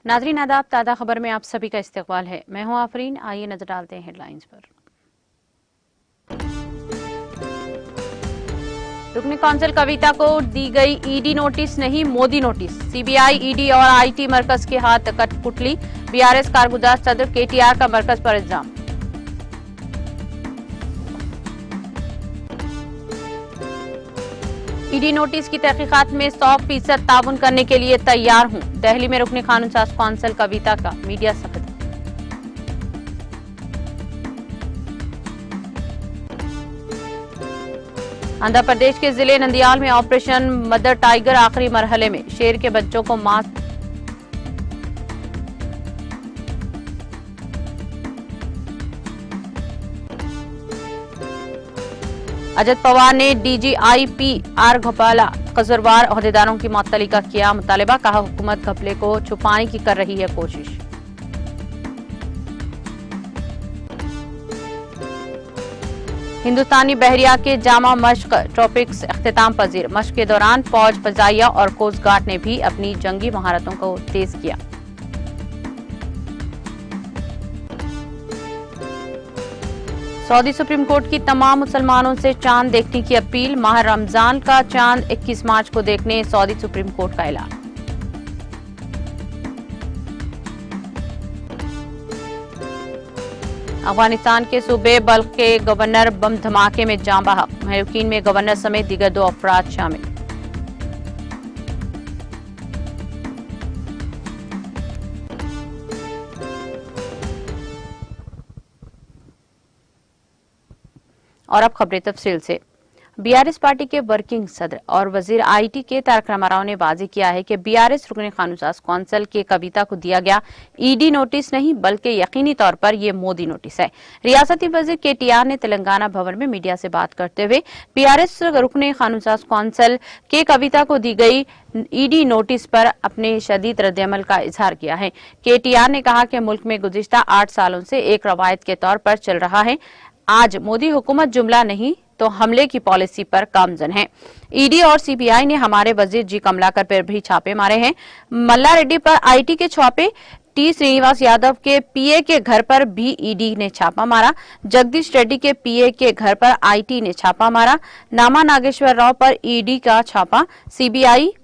नाज़रीन आदाब, ताज़ा खबर में आप सभी का इस्तकबाल है। मैं हूं आफरीन। आइए नजर डालते हैं हेडलाइंस पर। रुकनी कौंसिल कविता को दी गई ईडी नोटिस नहीं, मोदी नोटिस। सीबीआई, ईडी और आईटी मरकज के हाथ कठपुतली। बीआरएस कारगुजार सदर केटीआर का मरकज पर इल्जाम। ईडी नोटिस की तहकीकात में 100% ताउन करने के लिए तैयार हूं। दिल्ली में रुकनी कानून साज कौंसिल कविता का मीडिया सख्त। आंध्र प्रदेश के जिले नंदियाल में ऑपरेशन मदर टाइगर आखिरी मरहले में। शेर के बच्चों को मास्क। अजित पवार ने डीजीआईपी आर घोपाला कसूरवार अहदेदारों की मुअत्तली का किया मुतालबा। कहा, हुकूमत घपले को छुपाने की कर रही है कोशिश। हिंदुस्तानी बहरिया के जामा मश्क ट्रॉपिक्स अख्तिताम पजीर। मश्क के दौरान फौज, फजाइया और कोस्ट गार्ड ने भी अपनी जंगी महारतों को तेज किया। सऊदी सुप्रीम कोर्ट की तमाम मुसलमानों से चांद देखने की अपील। माह रमजान का चांद 21 मार्च को देखने सऊदी सुप्रीम कोर्ट का ऐलान। अफगानिस्तान के सूबे बल्ख के गवर्नर बम धमाके में जान बहक। महलूकीन में गवर्नर समेत दीगर 2 अफराद शामिल। और अब खबरें तफसील से। बीआरएस पार्टी के वर्किंग सदर और वजीर आईटी के तारक रामाराव ने वाज़ेह किया है कि बीआरएस रुकने कानून साज कौंसिल के कविता को दिया गया ईडी नोटिस नहीं बल्कि यकीनी तौर पर यह मोदी नोटिस है। रियासती वजीर केटीआर ने तेलंगाना भवन में मीडिया से बात करते हुए बीआरएस रुकने कानून साज कौंसिल के कविता को दी गई ईडी नोटिस पर अपने शदीद रद्दअमल का इजहार किया है। केटीआर ने कहा कि मुल्क में गुज़िश्ता 8 सालों से एक रवायत के तौर पर चल रहा है। आज मोदी हुकूमत जुमला नहीं तो हमले की पॉलिसी पर गामजन है। ईडी और सीबीआई ने हमारे वजीर जी कमलाकर पर भी छापे मारे हैं। मल्ला रेड्डी पर आईटी के छापे। टी श्रीनिवास यादव के पीए के घर पर भी ईडी ने छापा मारा। जगदीश रेड्डी के पीए के घर पर आईटी ने छापा मारा। नामा नागेश्वर राव पर ईडी का छापा। सीबीआई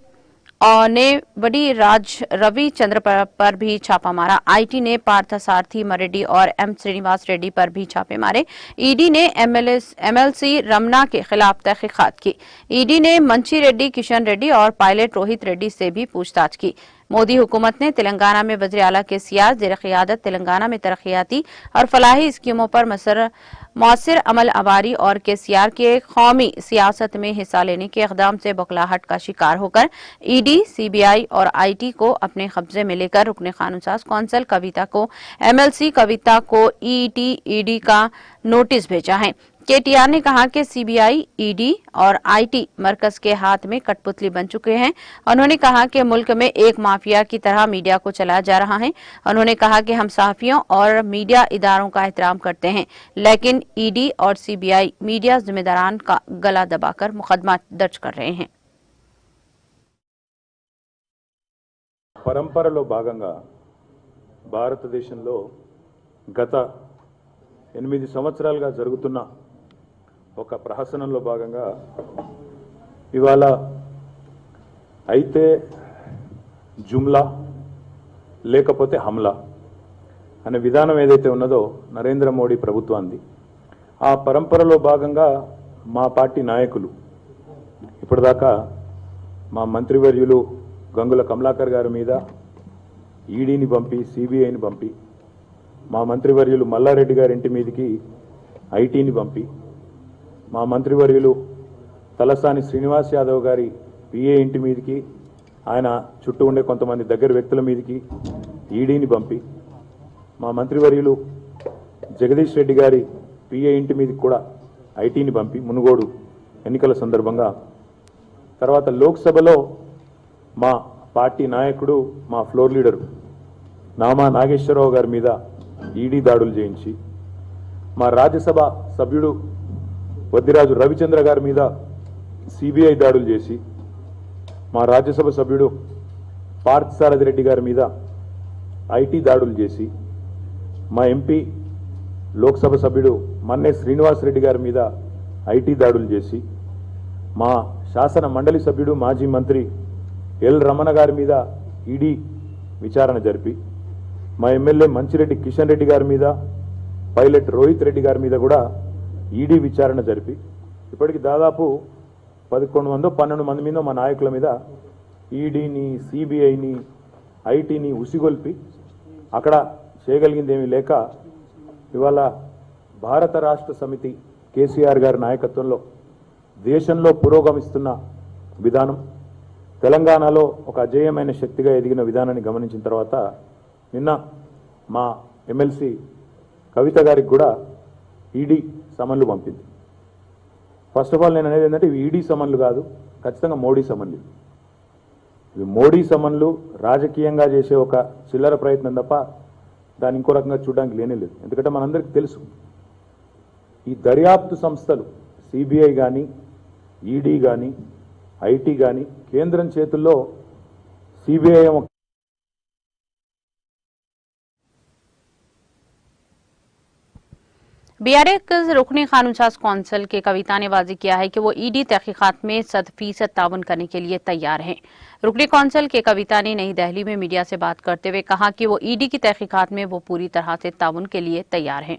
ने बड़ी राज रविचंद्र पर भी छापा मारा। आईटी ने पार्थसारथी मरेड्डी और एम श्रीनिवास रेड्डी पर भी छापे मारे। ईडी ने एमएलसी रमना के खिलाफ तहकीकात की। ईडी ने मंची रेड्डी, किशन रेड्डी और पायलट रोहित रेड्डी से भी पूछताछ की। मोदी हुकूमत ने तेलंगाना में वज़ीर आला के सियार ज़ेर क़ियादत तेलंगाना में तरक्याती और फलाही स्कीमों पर मौसर अमल आवारी और केसीआर के कौमी सियासत में हिस्सा लेने के इक़दाम से बौखलाहट का शिकार होकर ईडी, सीबीआई और आईटी को अपने कब्जे में लेकर रुकने कानून साज कौंसिल कविता को एमएलसी कविता को ईडी का नोटिस भेजा है। केटीआर ने कहा कि सीबीआई, ईडी और आईटी मरकज के हाथ में कठपुतली बन चुके हैं। उन्होंने कहा कि मुल्क में एक माफिया की तरह मीडिया को चलाया जा रहा है। उन्होंने कहा कि हम सहाफियों और मीडिया इदारों का एहतराम करते हैं, लेकिन ईडी और सीबीआई मीडिया जिम्मेदारान का गला दबाकर मुकदमा दर्ज कर रहे हैं। పరంపరలో భాగంగా భారతదేశంలో గత 8 సంవత్సరాలుగా జరుగుతున్న ఒక ప్రహసనంలో భాగంగా ఇవాళ అయితే జుమ్లా లేకపోతే హమ్లా అనే విధానం ఏదైతే ఉన్నదో నరేంద్ర మోడీ ప్రభుత్వాన్ని ఆ పరంపరలో భాగంగా మా పార్టీ నాయకులు ఇప్పటిదాకా మా మంత్రివర్యులు గంగుల కమలాకర్ గారి మీద ఈడీని పంపి సిబిఐని పంపి మా మంత్రివర్యులు మల్లారెడ్డి గారి ఇంటి మీదకి ఐటీని పంపి మా మంత్రివర్యులు తలసాని శ్రీనివాస్ యాదవ్ గారి పిఏ ఇంటి మీదకి ఆయన చుట్టూ ఉండే కొంతమంది దగ్గర వ్యక్తుల మీదకి ఈడీని పంపి మా మంత్రివర్యులు జగదీష్ రెడ్డి గారి పిఏ ఇంటి మీదకి కూడా ఐటీని పంపి మునుగోడు ఎన్నికల సందర్భంగా తర్వాత లోక్సభలో మా పార్టీ నాయకుడు మా ఫ్లోర్ లీడరు నామా నాగేశ్వరరావు గారి మీద ఈడీ దాడులు చేయించి మా రాజ్యసభ సభ్యుడు వద్దిరాజు రవిచంద్ర గారి మీద సిబిఐ దాడులు చేసి మా రాజ్యసభ సభ్యుడు పార్థసారథి రెడ్డి గారి మీద ఐటీ దాడులు చేసి మా ఎంపీ లోక్సభ సభ్యుడు మన్నే శ్రీనివాస్ రెడ్డి గారి మీద ఐటీ దాడులు చేసి మా శాసన మండలి సభ్యుడు మాజీ మంత్రి ఎల్ రమణ గారి మీద ఈడీ విచారణ జరిపి మా ఎమ్మెల్యే మంచిరెడ్డి కిషన్ రెడ్డి గారి మీద పైలట్ రోహిత్ రెడ్డి గారి మీద కూడా ఈడీ విచారణ జరిపి ఇప్పటికి దాదాపు 11-12 మంది మీద మా నాయకుల మీద ఈడీని సిబిఐని ఐటీని ఉసిగొల్పి అక్కడ చేయగలిగింది ఏమీ లేక ఇవాళ భారత రాష్ట్ర సమితి కేసీఆర్ గారి నాయకత్వంలో దేశంలో పురోగమిస్తున్న విధానం తెలంగాణలో ఒక అజేయమైన శక్తిగా ఎదిగిన విధానాన్ని గమనించిన తర్వాత నిన్న మా ఎమ్మెల్సీ కవిత గారికి కూడా ఈడీ సమన్లు పంపింది. ఫస్ట్ ఆఫ్ ఆల్ నేను అనేది ఏంటంటే ఇవి ఈడీ సమన్లు కాదు, ఖచ్చితంగా మోడీ సమన్లు. ఇవి మోడీ సమన్లు రాజకీయంగా చేసే ఒక చిల్లర ప్రయత్నం తప్ప దాన్ని ఇంకో రకంగా చూడడానికి లేనే లేదు. ఎందుకంటే మనందరికీ తెలుసు ఈ దర్యాప్తు సంస్థలు సిబిఐ కానీ ఈడీ కానీ ఐటీ కానీ కేంద్రం చేతుల్లో సిబిఐ बीआरएस रुकनी कानूनसाज कौंसिल के कविता ने वाजी किया है कि वो ईडी तहकीकात में 100% ताउन करने के लिए तैयार हैं। रुकनी कौंसिल के कविता ने नई दिल्ली में मीडिया से बात करते हुए कहा कि वो ईडी की तहकीकात में वो पूरी तरह से ताउन के लिए तैयार हैं।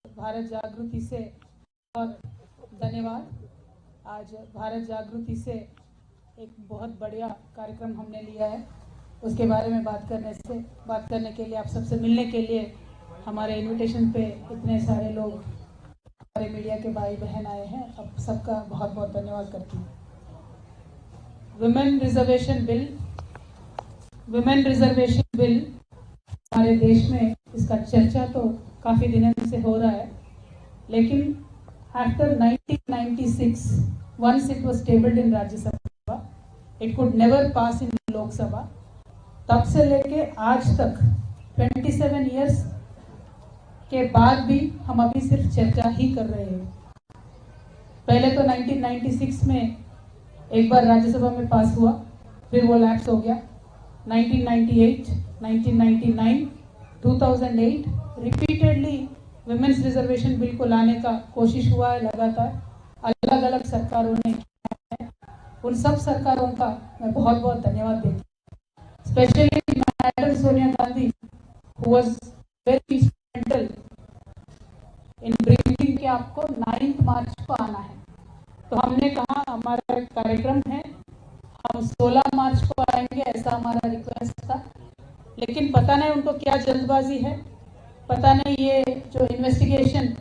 भारत जागृति से और धन्यवाद। आज भारत जागृति से एक बहुत बढ़िया कार्यक्रम हमने लिया है, उसके बारे में बात करने के लिए आप सबसे मिलने के लिए हमारे इनविटेशन पे इतने सारे लोग हमारे मीडिया के भाई बहन आए हैं। अब सबका बहुत बहुत धन्यवाद करती हूँ। वुमेन रिजर्वेशन बिल हमारे देश में इसका चर्चा तो काफ़ी दिनों से हो रहा है, लेकिन after 1996 once it was tabled in Rajya Sabha, it could never pass in Lok Sabha. तब से लेके आज तक 27 years के बाद भी हम अभी सिर्फ चर्चा ही कर रहे हैं। पहले तो 1996 में एक बार राज्यसभा में पास हुआ, फिर वो लैप्स हो गया। 1998, 1999, 2008 रिपीटेडली वुमेन्स रिजर्वेशन बिल को लाने का कोशिश हुआ है। लगातार अलग अलग सरकारों ने किया है। उन सब सरकारों का मैं बहुत बहुत धन्यवाद देती हूँ। Specially madam Sonia Gandhi who was very instrumental in bringing के आपको 9 मार्च को आना है। तो हमने कहा हमारा कार्यक्रम है, हम 16 मार्च को आएंगे, ऐसा हमारा रिक्वेस्ट था। लेकिन पता नहीं उनको क्या जल्दबाजी है, पता नहीं ये जो इन्वेस्टिगेशन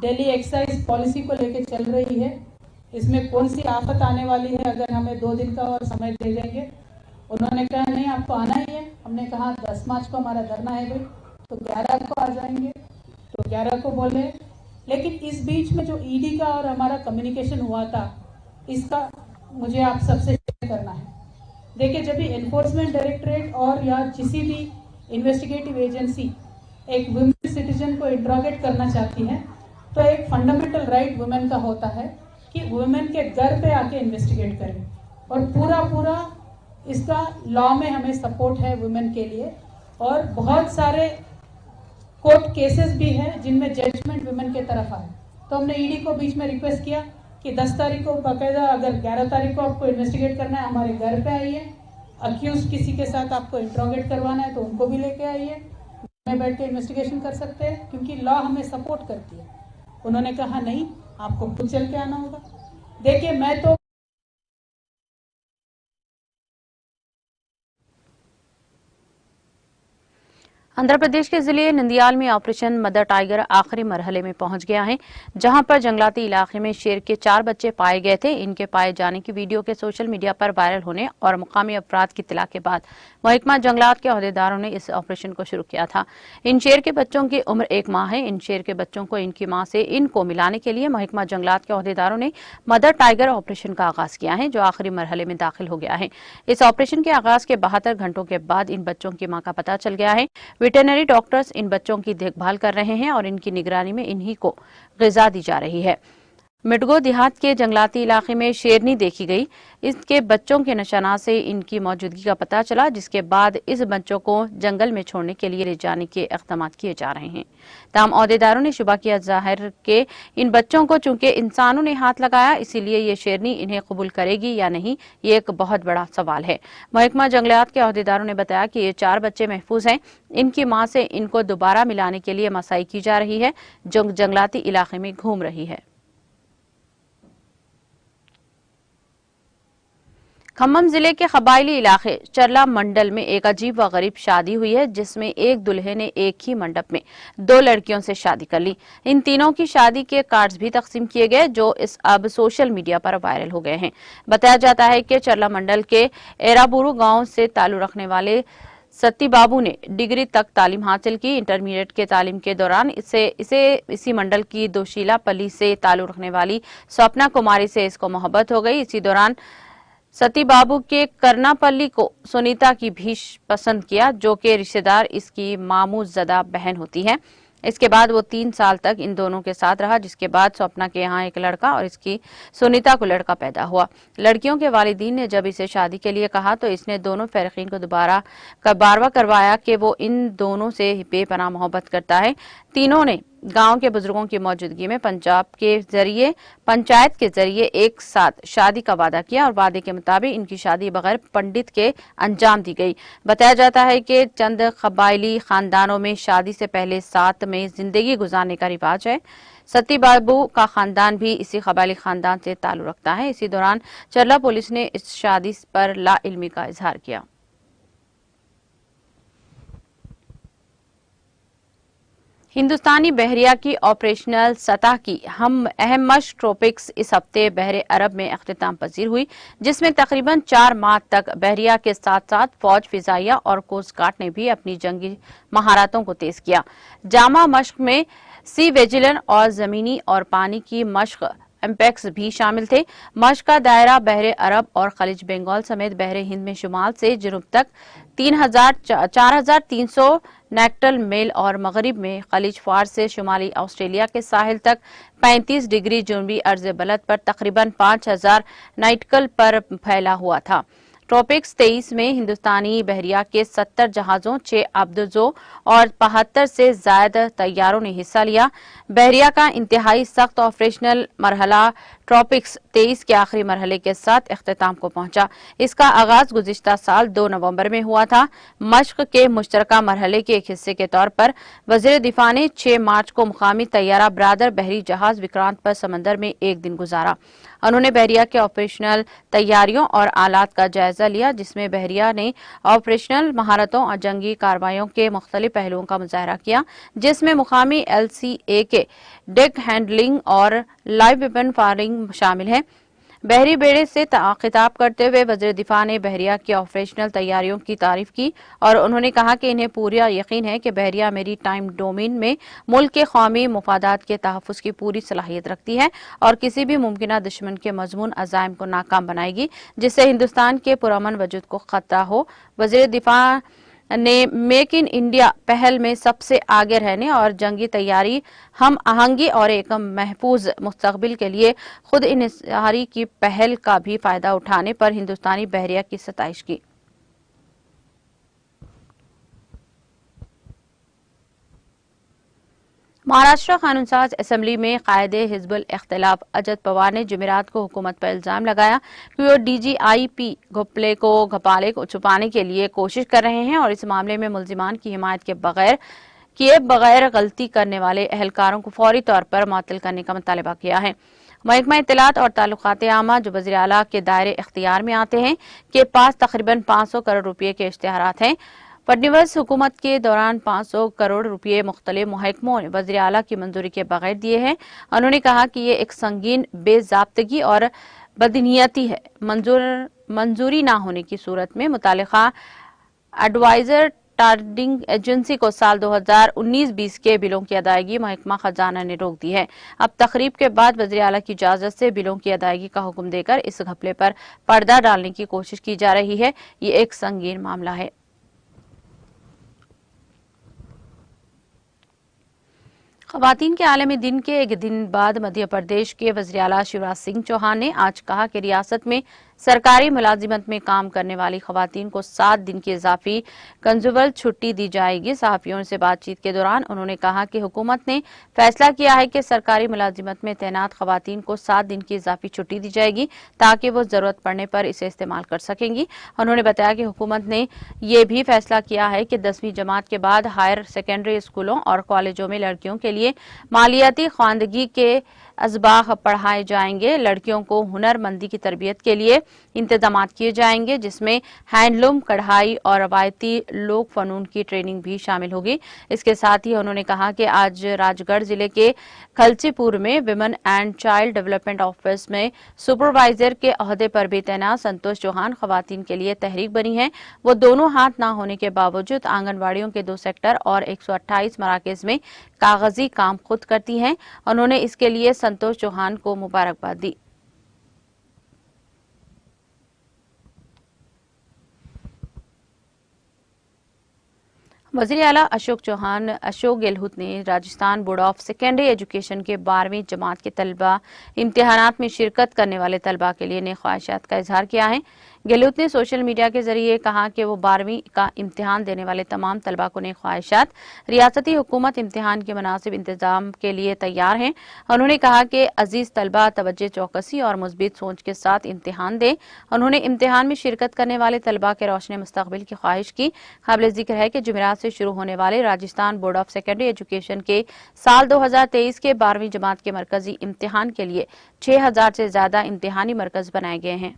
दिल्ली एक्साइज पॉलिसी को लेके चल रही है, इसमें कौन सी आफत आने वाली है अगर हमें 2 दिन का और समय दे देंगे। उन्होंने कहा नहीं आपको आना ही है। हमने कहा 10 मार्च को हमारा धरना है भाई, तो 11 को आ जाएंगे, तो 11 को बोले। लेकिन इस बीच में जो ईडी का और हमारा कम्युनिकेशन हुआ था, इसका मुझे आप सबसे शेयर करना है। देखिए, जब भी एनफोर्समेंट डायरेक्टरेट और या किसी भी इन्वेस्टिगेटिव एजेंसी एक वुमेन सिटीजन को इंट्रोगेट करना चाहती है, तो एक फंडामेंटल राइट वुमेन का होता है कि वुमेन के घर पे आके इन्वेस्टिगेट करें। और पूरा इसका लॉ में हमें सपोर्ट है वुमेन के लिए। और बहुत सारे कोर्ट केसेस भी हैं जिनमें जजमेंट वुमेन के तरफ आए। तो हमने ईडी को बीच में रिक्वेस्ट किया कि 10 तारीख को बाकायदा, अगर 11 तारीख को आपको इन्वेस्टिगेट करना है हमारे घर पे आइए। अक्यूज किसी के साथ आपको इंट्रोगेट करवाना है तो उनको भी लेके आइए, में बैठ के इन्वेस्टिगेशन कर सकते हैं, क्योंकि लॉ हमें सपोर्ट करती है। उन्होंने कहा नहीं, आपको खुद चल के आना होगा। देखिए, मैं तो आंध्र प्रदेश के जिले नंदियाल में ऑपरेशन मदर टाइगर आखिरी मरहले में पहुंच गया है, जहां पर जंगलाती इलाके में शेर के 4 बच्चे पाए गए थे। इनके पाए जाने की वीडियो के सोशल मीडिया पर वायरल होने और मुकामी अपराध की इत्तला के बाद महकमा जंगलात के अहदेदारों ने इस ऑपरेशन को शुरू किया था। इन शेर के बच्चों की उम्र 1 माह है। इन शेर के बच्चों को इनकी मां से इनको मिलाने के लिए महकमा जंगलात के अहदेदारों ने मदर टाइगर ऑपरेशन का आगाज किया है, जो आखिरी मरहले में दाखिल हो गया है। इस ऑपरेशन के आगाज के 72 घंटों के बाद इन बच्चों की मां का पता चल गया है। वेटरनरी डॉक्टर्स इन बच्चों की देखभाल कर रहे हैं और इनकी निगरानी में इन्हीं को ग़िज़ा दी जा रही है। मिडगो देहात के जंगलाती इलाके में शेरनी देखी गई। इसके बच्चों के निशाना से इनकी मौजूदगी का पता चला, जिसके बाद इस बच्चों को जंगल में छोड़ने के लिए ले जाने के इक़दाम किए जा रहे हैं। तमाम अहदेदारों ने शुबा किया जाहिर के इन बच्चों को चूंकि इंसानों ने हाथ लगाया, इसीलिए ये शेरनी इन्हें कबूल करेगी या नहीं, ये एक बहुत बड़ा सवाल है। महकमा जंगलात के अहदेदारों ने बताया कि ये 4 बच्चे महफूज हैं। इनकी मां से इनको दोबारा मिलाने के लिए मसाई की जा रही है, जो जंगलाती इलाके में घूम रही है। खम्मम जिले के कबायली इलाके चरला मंडल में एक अजीब व गरीब शादी हुई है, जिसमें एक दूल्हे ने एक ही मंडप में 2 लड़कियों से शादी कर ली। इन तीनों की शादी के कार्ड्स भी तकसीम किए गए, जो अब सोशल मीडिया पर वायरल हो गए हैं। बताया जाता है कि चरला मंडल के एराबुरु गांव से ताल्लुक रखने वाले सत्ती बाबू ने डिग्री तक तालीम हासिल की। इंटरमीडिएट के तालीम के दौरान इसी मंडल की दोशीला पल्ली से ताल्लुक रखने वाली स्वप्ना कुमारी से इसको मोहब्बत हो गई। इसी दौरान सती बाबू के करनापल्ली को सुनीता की भी पसंद किया, जो कि रिश्तेदार इसकी मामूज़दा बहन होती है। इसके बाद वो 3 साल तक इन दोनों के साथ रहा, जिसके बाद स्वप्ना के यहाँ एक लड़का और इसकी सुनीता को लड़का पैदा हुआ। लड़कियों के वालिदीन ने जब इसे शादी के लिए कहा तो इसने दोनों फरीकीन को बारवा करवाया कि वो इन दोनों से बेपनाह मोहब्बत करता है। तीनों ने गांव के बुजुर्गों की मौजूदगी में पंचायत के जरिए एक साथ शादी का वादा किया और वादे के मुताबिक इनकी शादी बगैर पंडित के अंजाम दी गई। बताया जाता है कि चंद कबायली खानदानों में शादी से पहले साथ में जिंदगी गुजारने का रिवाज है। सती बाबू का खानदान भी इसी कबायली खानदान से ताल्लुक रखता है। इसी दौरान चरला पुलिस ने इस शादी पर लाइल्मी का इजहार किया। हिंदुस्तानी बहरिया की ऑपरेशनल सतह की अहम मशक ट्रॉपिक्स इस हफ्ते बहरे अरब में अख्तिताम पजीर हुई, जिसमें तकरीबन 4 माह तक बहरिया के साथ साथ फौज, फिजाइया और कोस्ट गार्ड ने भी अपनी जंगी महारतों को तेज किया। जामा मशक में सी विजिलेंस और जमीनी और पानी की मशक एम्पेक्स भी शामिल थे। मशक का दायरा बहरे अरब और खलीज बंगाल समेत बहरे हिंद में शुमाल से जुनूब तक 4300 नेक्टल मेल और मगरिब में खलीज फार्स से शुमाली ऑस्ट्रेलिया के साहिल तक 35 डिग्री जुनूबी अर्ज बलद पर तकरीबन 5000 नाइटिकल पर फैला हुआ था। ट्रॉपिक्स 23 में हिंदुस्तानी बहरिया के 70 जहाजों, 6 अब्दजों और 75 से ज्यादा तैयारों ने हिस्सा लिया। बहरिया का इंतहाई सख्त ऑपरेशनल मरहला ट्रॉपिक्स 23 के आखिरी मरहले के साथ इख्तिताम को पहुंचा। इसका आगाज गुज़िश्ता साल 2 नवंबर में हुआ था। मशक के मुश्तरका मरहले के एक हिस्से के तौर पर वजीर दिफा ने 6 मार्च को मुकामी तैयारा बरादर बहरी जहाज विक्रांत पर समंदर में एक दिन गुजारा। उन्होंने बहरिया के ऑपरेशनल तैयारियों और आलात का जायजा लिया, जिसमें बहरिया ने ऑपरेशनल महारतों और जंगी कार्रवाइयों के मुख्तलिफ पहलुओं का मुजाहरा किया, जिसमें मुकामी LCA के डेक हैंडलिंग और लाइव वेपन फायरिंग शामिल है। बहरी बेड़े से खिताब करते हुए वज़ीर दिफा ने बहरिया की ऑपरेशनल तैयारियों की तारीफ की और उन्होंने कहा कि इन्हें पूरा यकीन है कि बहरिया मेरी टाइम डोमेन में मुल्क के कौमी मुफादात के तहफ़्फ़ुज़ की पूरी सलाहियत रखती है और किसी भी मुमकिन दुश्मन के मज़मून अज़ाइम को नाकाम बनाएगी, जिससे हिंदुस्तान के पुरअमन वजूद को खतरा हो। वज़ीर दिफा ने मेक इन इंडिया पहल में सबसे आगे रहने और जंगी तैयारी, हम आहंगी और एक महफूज मुस्तकबिल के लिए खुद इन्हिसारी की पहल का भी फायदा उठाने पर हिंदुस्तानी बहरिया की सताइश की। महाराष्ट्र कानूनसाज असेंबली में कायदे हिजबुल इख्तिलाफ अजद पवार ने जुमेरात को हुकूमत पर इल्जाम लगाया कि वो DGIP घोटाले को छुपाने के लिए कोशिश कर रहे हैं और इस मामले में मुल्जिमान की हिमायत के बगैर गलती करने वाले अहलकारों को फौरी तौर पर मुअत्तल करने का मुतालबा किया है। महकमा इत्तलात और ताल्लुकात आमा, जो वज़ीर आला के दायरे इख्तियार में आते हैं, के पास तकरीबन 500 करोड़ रुपये के इश्तिहारात हैं। फडणवीस हुकूमत के दौरान 500 करोड़ रुपये मुख्तलिफ महकमों ने वज़ीर आला की मंजूरी के बगैर दिए हैं। उन्होंने कहा कि ये एक संगीन बेज़ाब्तगी और बदनीयती है। मंजूरी न होने की सूरत में मुतालिका एडवाइजर टार्डिंग एजेंसी को साल 2019-20 के बिलों की अदायगी महकमा खजाना ने रोक दी है। अब तकरीब के बाद वज़ीर आला की इजाजत से बिलों की अदायगी का हुक्म देकर इस घपले पर पर्दा डालने की कोशिश की जा रही है। ये एक संगीन मामला है। खवातीन के आलमी दिन के एक दिन बाद मध्य प्रदेश के वज़ीर आला शिवराज सिंह चौहान ने आज कहा कि रियासत में सरकारी मुलाजिमत में काम करने वाली खवातीन को 7 दिन की इजाफी कंजुवल छुट्टी दी जाएगी। सहाफियों से बातचीत के दौरान उन्होंने कहा कि हुकूमत ने फैसला किया है कि सरकारी मुलाजिमत में तैनात खवातीन को 7 दिन की इजाफी छुट्टी दी जाएगी ताकि वो जरूरत पड़ने पर इसे इस्तेमाल कर सकेंगी। उन्होंने बताया कि हुकूमत ने ये भी फैसला किया है कि 10वीं जमात के बाद हायर सेकेंडरी स्कूलों और कॉलेजों में लड़कियों के लिए मालियाती ख्वानदगी के असबाग पढ़ाए जाएंगे। लड़कियों को हुनरमंदी की तरबियत के लिए इंतजाम किए जाएंगे, जिसमें हैंडलूम, कढ़ाई और रवायती लोक फनून की ट्रेनिंग भी शामिल होगी। इसके साथ ही उन्होंने कहा कि आज राजगढ़ जिले के खलचीपुर में women and child development office में सुपरवाइजर के ओहदे पर भी तैनात संतोष चौहान खवातीन के लिए तहरीक बनी है। वो दोनों हाथ न होने के बावजूद आंगनबाड़ियों के 2 सेक्टर और 128 मराकज में कागजी काम खुद करती हैं। उन्होंने इसके लिए संतोष चौहान को मुबारकबाद दी। वज़ीर आला अशोक गहलोत ने Rajasthan board of secondary education के 12वीं जमात के तलबा इम्तिहानात में शिरकत करने वाले तलबा के लिए नेक ख्वाहिशात का इजहार किया है। गहलोत ने सोशल मीडिया के जरिए कहा कि वो 12वीं का इम्तिहान देने वाले तमाम तलबा को नेक ख्वाहिशात। रियासती हुकूमत इम्तिहान के मुनासिब इंतजाम के लिए तैयार है। उन्होंने कहा कि अजीज तलबा तवज्जो, चौकसी और मुस्बित सोच के साथ इम्तिहान दें। उन्होंने इम्तिहान में शिरकत करने वाले तलबा के रोशन मुस्तकबिल की ख्वाहिश की। काबिल जिक्र है कि जुमेरात से शुरू होने वाले Rajasthan board of secondary education के साल 2023 के 12वीं जमात के मरकजी इम्तिहान के लिए 6000 से ज्यादा इम्तिहानी मरकज बनाए गए हैं।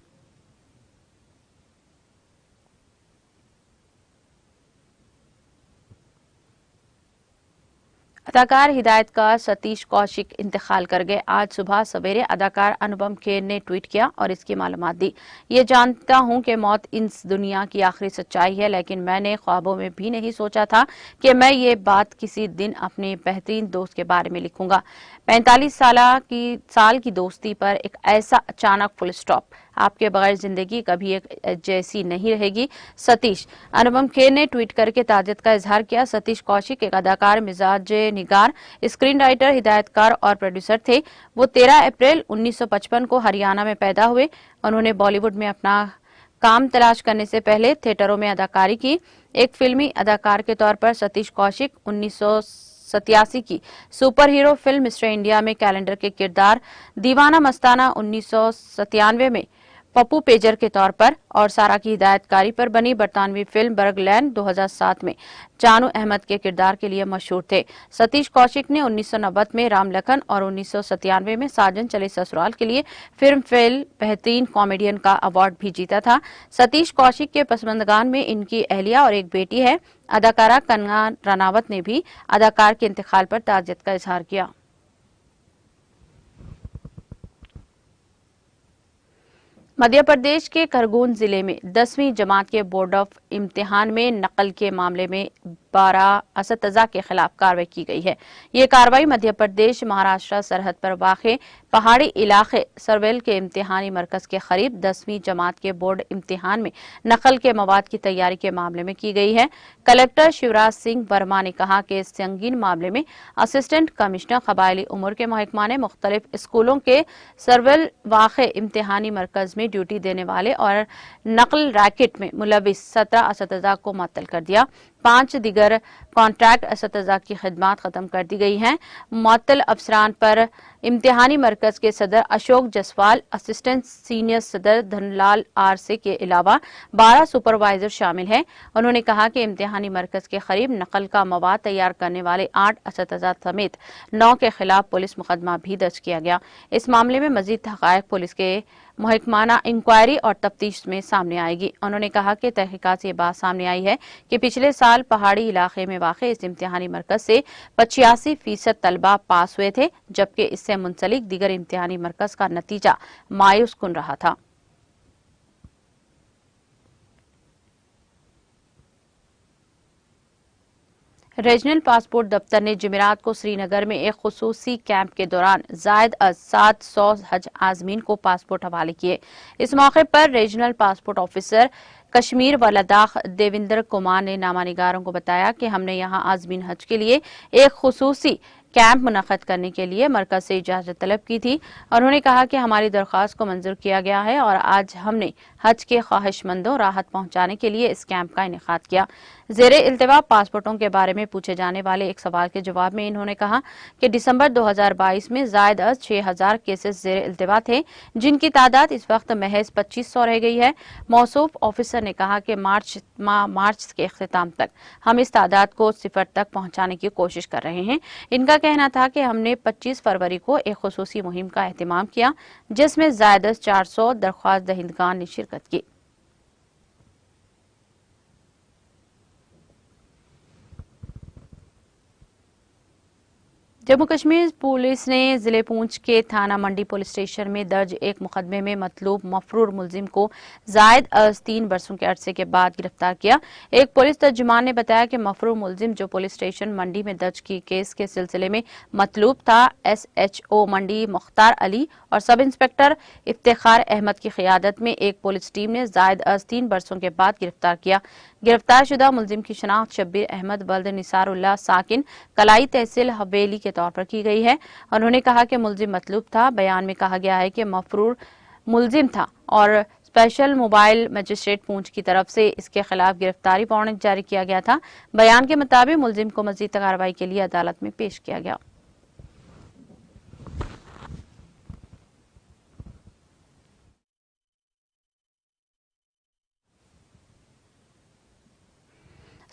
अदाकार हिदायतकार सतीश कौशिक इंतकाल कर गए। आज सुबह सवेरे अदाकार अनुपम खेर ने ट्वीट किया और इसकी मालूमात दी। ये जानता हूं कि मौत इस दुनिया की आखिरी सच्चाई है, लेकिन मैंने ख्वाबों में भी नहीं सोचा था कि मैं ये बात किसी दिन अपने बेहतरीन दोस्त के बारे में लिखूंगा। 45 साल की दोस्ती पर एक ऐसा अचानक फुल स्टॉप। आपके बगैर जिंदगी कभी एक जैसी नहीं रहेगी। सतीश। अनुपम खेर ने ट्वीट करके ताज़ियत का इजहार किया। सतीश कौशिक एक अदाकार, मिजाज निगार, स्क्रीन राइटर, हिदायतकार और प्रोड्यूसर थे। वो 13 अप्रैल 1955 को हरियाणा में पैदा हुए। उन्होंने बॉलीवुड में अपना काम तलाश करने से पहले थिएटरों में अदाकारी की। एक फिल्मी अदाकार के तौर पर सतीश कौशिक 1987 की super hero film mister India में कैलेंडर के किरदार, दीवाना मस्ताना 1997 में पप्पू पेजर के तौर पर और सारा की हिदायतकारी पर बनी बरतानवी फिल्म बर्गलैंड 2007 में जानू अहमद के किरदार के लिए मशहूर थे। सतीश कौशिक ने 1990 में राम लखन और 1997 में साजन चले ससुराल के लिए फिल्म फेल बेहतरीन कॉमेडियन का अवार्ड भी जीता था। सतीश कौशिक के पसमंदगान में इनकी अहलिया और एक बेटी है। अदाकारा कंगना रनावत ने भी अदाकार के इंतकाल पर ताज़ियत का इजहार किया। मध्य प्रदेश के खरगोन जिले में 10वीं जमात के बोर्ड ऑफ इम्तिहान में नकल के मामले में 12 असतज़ा के खिलाफ कार्रवाई की गई है। ये कार्रवाई मध्य प्रदेश महाराष्ट्र सरहद पर वाक़े पहाड़ी इलाके सरवेल के इम्तिहानी मरकज के करीब 10वीं जमात के बोर्ड इम्तिहान में नकल के मवाद की तैयारी के मामले में की गई है। कलेक्टर शिवराज सिंह वर्मा ने कहा कि इस संगीन मामले में असिस्टेंट कमिश्नर कबायली उमूर के महकमा ने मुख्तलिफ स्कूलों के सरवेल वाक़े इम्तिहानी मरकज में ड्यूटी देने वाले और नकल रैकेट में मुलविस 17 असतज़ा को मुअत्तल कर दिया। 5 दिगर कॉन्ट्रैक्ट असतज़ा की खिदमात खत्म कर दी गई हैं। मुअत्तल अफसरान पर इम्तिहानी मरकज के सदर अशोक जसवाल, असिस्टेंट सीनियर सदर धनलाल आरसे के अलावा 12 सुपरवाइजर शामिल हैं। उन्होंने कहा कि इम्तिहानी मरकज के करीब नकल का मवाद तैयार करने वाले 8 असतज़ा समेत 9 के खिलाफ पुलिस मुकदमा भी दर्ज किया गया। इस मामले में मजीद हक़ाइक़ पुलिस के महकमाना इंक्वायरी और तफ्तीश में सामने आएगी। उन्होंने कहा कि तहकीकात से ये बात सामने आई है कि पिछले साल पहाड़ी इलाके में वाक़े इस इम्तिहानी मरकज से 85% तलबा पास हुए थे, जबकि इससे मुंसलिक दीगर इम्तिहानी मरकज का नतीजा मायूस कुन रहा था। रीजनल पासपोर्ट दफ्तर ने जुमेरात को श्रीनगर में एक खुसूसी कैंप के दौरान जायद 700 हज आजमीन को पासपोर्ट हवाले किए। इस मौके पर रीजनल पासपोर्ट ऑफिसर कश्मीर व लद्दाख देविंदर कुमार ने नामानिगारों को बताया कि हमने यहां आजमीन हज के लिए एक खुसूसी कैंप मुनक्कद करने के लिए मरकज से इजाजत तलब की थी। उन्होंने कहा कि हमारी दरख्वास्त को मंजूर किया गया है और आज हमने हज के ख्वाहिशमंदों राहत पहुंचाने के लिए इस कैंप का इनेकाद किया। ज़ेरे इल्तिवा पासपोर्टों के बारे में पूछे जाने वाले एक सवाल के जवाब में इन्होंने कहा कि दिसंबर 2022 में जायद अज 6000 केसेस ज़ेरे इल्तिवा थे, जिनकी तादाद इस वक्त महज 2500 रह गई है। मौसूफ ऑफिसर ने कहा कि मार्च के अख्तिताम तक हम इस तादाद को 0 तक पहुंचाने की कोशिश कर रहे हैं। इनका कहना था कि हमने 25 फरवरी को एक खुसूसी मुहिम का एहतमाम किया, जिसमें जायद 400 दरख्वास्त दहिंदगान ने शिरकत की। जम्मू कश्मीर पुलिस ने जिले पूंछ के थाना मंडी पुलिस स्टेशन में दर्ज एक मुकदमे में मतलूब मफरूर मुलजिम को जायद 3 बरसों के अरसे के बाद गिरफ्तार किया। एक पुलिस तर्जुमान ने बताया कि मफरूर मुलजिम जो पुलिस स्टेशन मंडी में दर्ज की केस के सिलसिले में मतलूब था, SHO मंडी मुख्तार अली और सब इंस्पेक्टर इफ्तिखार अहमद की क़ियादत में एक पुलिस टीम ने जायद 3 बरसों के बाद गिरफ्तार किया। गिरफ्तार शुदा मुलजिम की शनाख्त शब्बीर अहमद वल्द निसारुल्लाह साकिन कलाई तहसील हवेली के तौर पर की गई है। उन्होंने कहा कि मुलजिम मतलूब था। बयान में कहा गया है कि मफरूर मुलजिम था और स्पेशल मोबाइल मजिस्ट्रेट पूंछ की तरफ से इसके खिलाफ गिरफ्तारी वारंट जारी किया गया था। बयान के मुताबिक मुलजिम को मजीद कार्रवाई के लिए अदालत में पेश किया गया।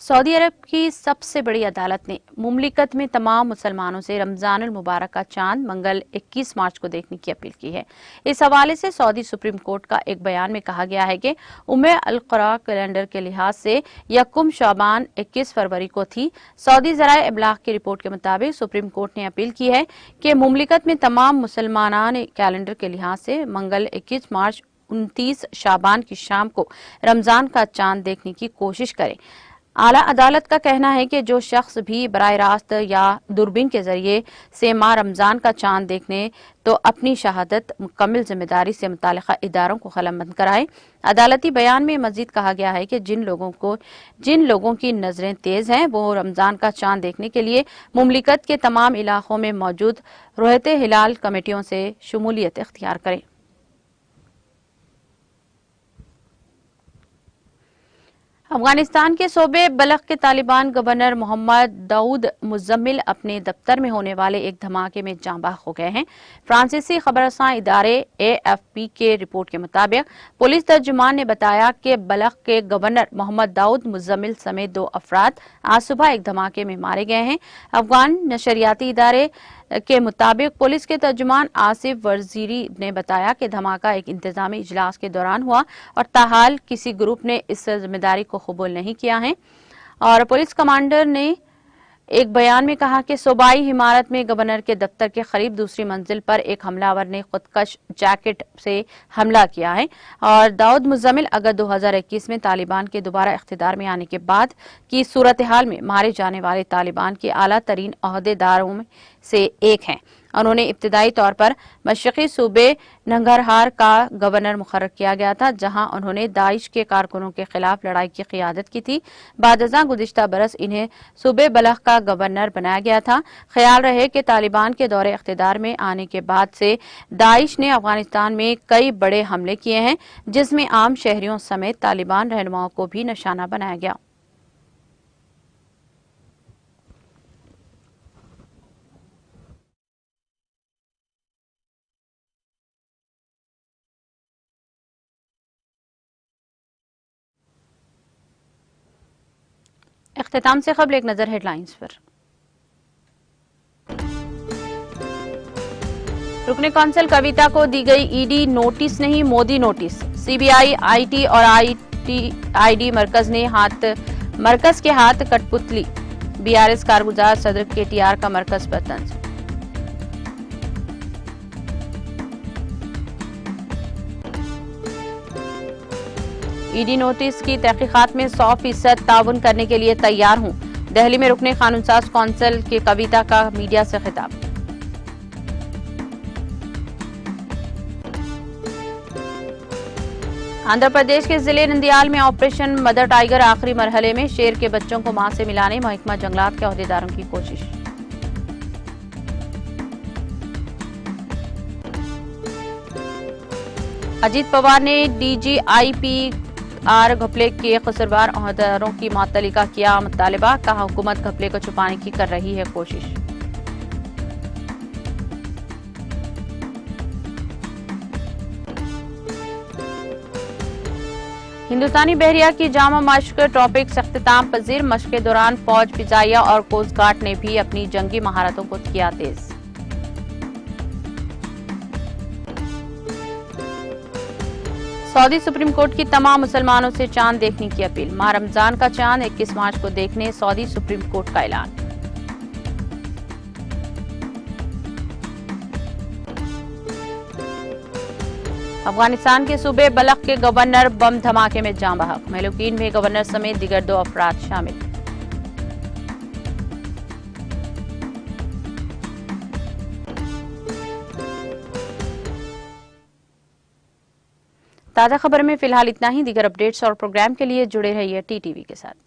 सऊदी अरब की सबसे बड़ी अदालत ने मुमलिकत में तमाम मुसलमानों से रमजान मुबारक का चांद मंगल 21 मार्च को देखने की अपील की है। इस हवाले से सऊदी सुप्रीम कोर्ट का एक बयान में कहा गया है कि उम्मे अल क़ुरा कैलेंडर के लिहाज से यकुम शाबान 21 फरवरी को थी। सऊदी ज़राए इब्लाग की रिपोर्ट के मुताबिक सुप्रीम कोर्ट ने अपील की है कि मुमलिकत में तमाम मुसलमान कैलेंडर के लिहाज से मंगल 21 मार्च 29 शाबान की शाम को रमजान का चांद देखने की कोशिश करें। आला अदालत का कहना है कि जो शख्स भी बराह रास्त या दूरबीन के जरिए से माह रमजान का चांद देखने तो अपनी शहादत मुकम्मल जिम्मेदारी से मुतालिका इदारों को कलमबंद कराए। अदालती बयान में मजीद कहा गया है कि जिन लोगों की नजरें तेज हैं वो रमजान का चांद देखने के लिए मुमलिकत के तमाम इलाकों में मौजूद रोहते हिलाल कमेटियों से शमूलियत इख्तियार करें। अफगानिस्तान के सूबे बलख के तालिबान गवर्नर मोहम्मद दाऊद मुज़म्मिल अपने दफ्तर में होने वाले एक धमाके में जाँ बहक हो गए हैं। फ्रांसीसी खबरसां इदारे AFP के रिपोर्ट के मुताबिक पुलिस तर्जुमान ने बताया कि बलख के गवर्नर मोहम्मद दाऊद मुज़म्मिल समेत 2 अफराद आज सुबह एक धमाके में मारे गए हैं। अफगान नशरियाती इदारे के मुताबिक पुलिस के तर्जुमान आसिफ वजीरी ने बताया कि धमाका एक इंतजामी इजलास के दौरान हुआ और ताहाल किसी ग्रुप ने इस जिम्मेदारी को कबूल नहीं किया है। और पुलिस कमांडर ने एक बयान में कहा कि सूबाई इमारत में गवर्नर के दफ्तर के करीब दूसरी मंजिल पर एक हमलावर ने खुदकश जैकेट से हमला किया है। और दाऊद मुज़म्मिल अगस्त 2021 में तालिबान के दोबारा इख्तिदार में आने के बाद की सूरत हाल में मारे जाने वाले तालिबान के आला तरीन अहदेदारों में से एक हैं। उन्होंने इब्तिदाई तौर पर मशरक़ी सूबे नंगरहार का गवर्नर मुकर्रर किया गया था, जहां उन्होंने दाइश के कारकुनों के खिलाफ लड़ाई की क़ियादत की थी। बादशाह गुज़िश्ता बरस इन्हें सूबे बलख का गवर्नर बनाया गया था। ख्याल रहे कि तालिबान के दौरे इख्तिदार में आने के बाद से दाइश ने अफगानिस्तान में कई बड़े हमले किए हैं, जिसमें आम शहरियों समेत तालिबान रहनुमाओं को भी निशाना बनाया गया। इख्तिताम से कबल एक नजर हेडलाइंस पर। रुकने कौंसल कविता को दी गई ईडी नोटिस नहीं, मोदी नोटिस। CBI, IT और ID मरकज के हाथ कठपुतली। BRS कारगुजार सदर KTR का मरकज पर तंज। ईडी नोटिस की तहकीकात में 100% ताउन करने के लिए तैयार हूं। दिल्ली में रुकने कानूनसाज कौंसिल के कविता का मीडिया से खिताब। आंध्र प्रदेश के जिले नंदियाल में ऑपरेशन मदर टाइगर आखिरी मरहले में। शेर के बच्चों को मां से मिलाने महकमा जंगलात के अहदेदारों की कोशिश। अजीत पवार ने DGIPR घपले के कसूरवार ओहदेदारों की मुअत्तली का किया मुतालबा, कहा हुकूमत घपले को छुपाने की कर रही है कोशिश। हिंदुस्तानी बहरिया की जामा मश्क टॉपिक्स अख्तिताम पजीर, मश्क के दौरान फौज, फिजाइया और कोस्ट गार्ड ने भी अपनी जंगी महारतों को किया तेज। सऊदी सुप्रीम कोर्ट की तमाम मुसलमानों से चांद देखने की अपील, माह रमजान का चांद 21 मार्च को देखने सऊदी सुप्रीम कोर्ट का ऐलान। अफगानिस्तान के सूबे बलख के गवर्नर बम धमाके में जाँ बहक, महलूकीन में गवर्नर समेत दीगर 2 अफराद शामिल। ताज़ा खबर में फिलहाल इतना ही। दीगर अपडेट्स और प्रोग्राम के लिए जुड़े रहिए TTV के साथ।